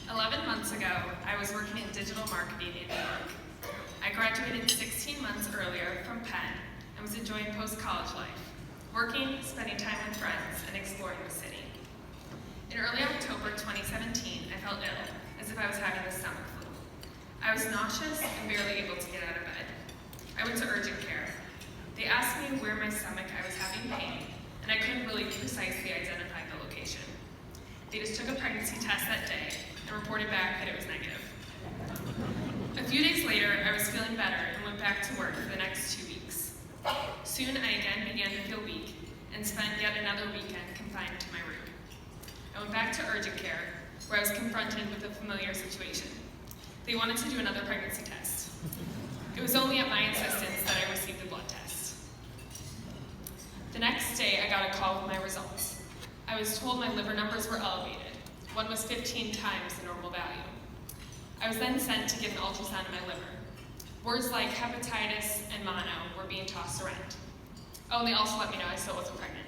11 months ago, I was working in digital marketing in New York. I graduated 16 months earlier from Penn and was enjoying post-college life, working, spending time with friends, and exploring the city. In early October 2017, I felt ill, as if I was having the stomach flu. I was nauseous and barely able to get out of bed. I went to urgent care. They asked me where my stomach I was having pain, and I couldn't really precisely identify the location. They just took a pregnancy test that day and reported back that it was negative. A few days later, I was feeling better and went back to work for the next 2 weeks. Soon, I again began to feel weak and spent yet another weekend confined to my room. I went back to urgent care, where I was confronted with a familiar situation. They wanted to do another pregnancy test. It was only at my insistence that I received the blood test. The next day, I got a call with my results. I was told my liver numbers were elevated. One was 15 times the normal value. I was then sent to get an ultrasound of my liver. Words like hepatitis and mono were being tossed around. Oh, and they also let me know I still wasn't pregnant.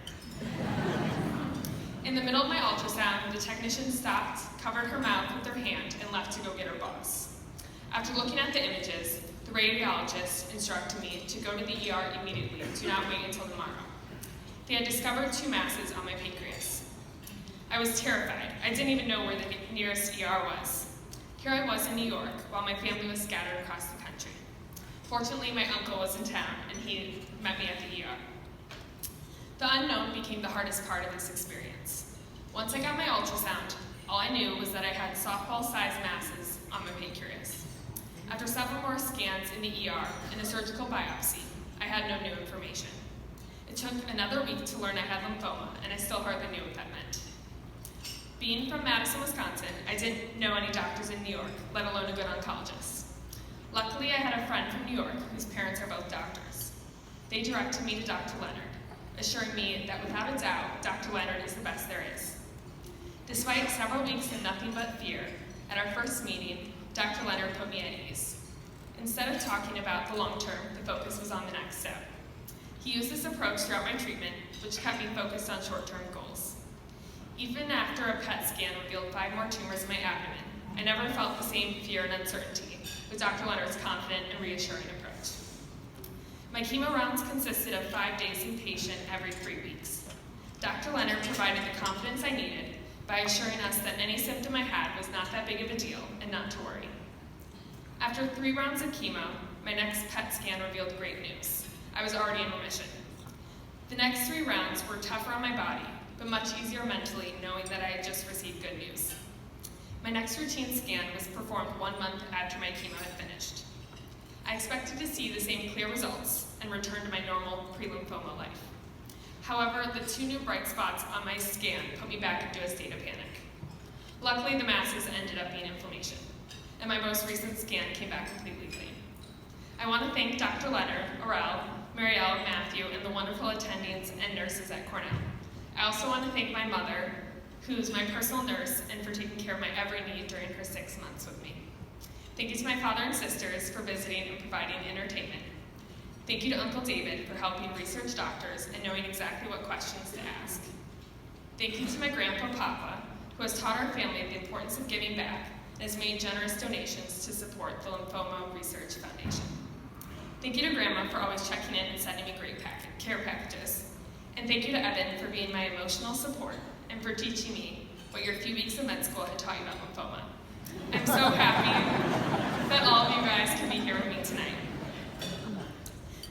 In the middle of my ultrasound, the technician stopped, covered her mouth with her hand, and left to go get her boss. After looking at the images, the radiologist instructed me to go to the ER immediately. Do not wait until tomorrow. They had discovered 2 masses on my pancreas. I was terrified. I didn't even know where the nearest ER was. Here I was in New York, while my family was scattered across the country. Fortunately, my uncle was in town, and he met me at the ER. The unknown became the hardest part of this experience. Once I got my ultrasound, all I knew was that I had softball-sized masses on my pancreas. After several more scans in the ER and a surgical biopsy, I had no new information. It took another week to learn I had lymphoma, and I still hardly knew what that meant. Being from Madison, Wisconsin, I didn't know any doctors in New York, let alone a good oncologist. Luckily, I had a friend from New York whose parents are both doctors. They directed me to Dr. Leonard, assuring me that without a doubt, Dr. Leonard is the best there is. Despite several weeks of nothing but fear, at our first meeting, Dr. Leonard put me at ease. Instead of talking about the long term, the focus was on the next step. He used this approach throughout my treatment, which kept me focused on short-term goals. Even after a PET scan revealed 5 more tumors in my abdomen, I never felt the same fear and uncertainty with Dr. Leonard's confident and reassuring approach. My chemo rounds consisted of 5 days inpatient every 3 weeks. Dr. Leonard provided the confidence I needed by assuring us that any symptom I had was not that big of a deal and not to worry. After 3 rounds of chemo, my next PET scan revealed great news. I was already in remission. The next 3 rounds were tougher on my body, but much easier mentally knowing that I had just received good news. My next routine scan was performed 1 month after my chemo had finished. I expected to see the same clear results and return to my normal pre-lymphoma life. However, the 2 new bright spots on my scan put me back into a state of panic. Luckily, the masses ended up being inflammation, and my most recent scan came back completely clean. I want to thank Dr. Leonard, Aurel, Marielle, Matthew, and the wonderful attendings and nurses at Cornell. I also want to thank my mother, who's my personal nurse, and for taking care of my every need during her 6 months with me. Thank you to my father and sisters for visiting and providing entertainment. Thank you to Uncle David for helping research doctors and knowing exactly what questions to ask. Thank you to my grandpa Papa, who has taught our family the importance of giving back and has made generous donations to support the Lymphoma Research Foundation. Thank you to Grandma for always checking in and sending me great care packages. And thank you to Evan for being my emotional support and for teaching me what your few weeks of med school had taught you about lymphoma. I'm so happy that all of you guys can be here with me tonight.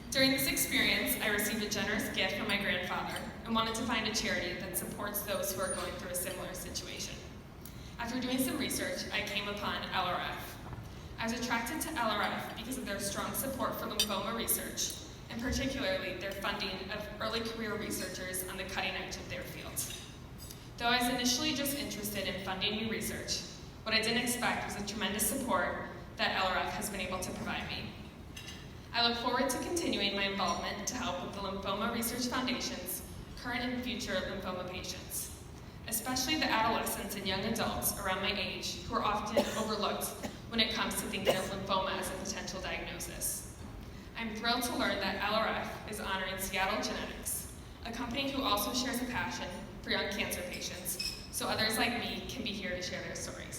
During this experience, I received a generous gift from my grandfather and wanted to find a charity that supports those who are going through a similar situation. After doing some research, I came upon LRF. I was attracted to LRF because of their strong support for lymphoma research, and particularly their funding of early career researchers on the cutting edge of their fields. Though I was initially just interested in funding new research, what I didn't expect was the tremendous support that LRF has been able to provide me. I look forward to continuing my involvement to help with the Lymphoma Research Foundation's current and future lymphoma patients, especially the adolescents and young adults around my age who are often overlooked when it comes to thinking of lymphoma as a potential diagnosis. I'm thrilled to learn that LRF is honoring Seattle Genetics, a company who also shares a passion for young cancer patients, so others like me can be here to share their stories.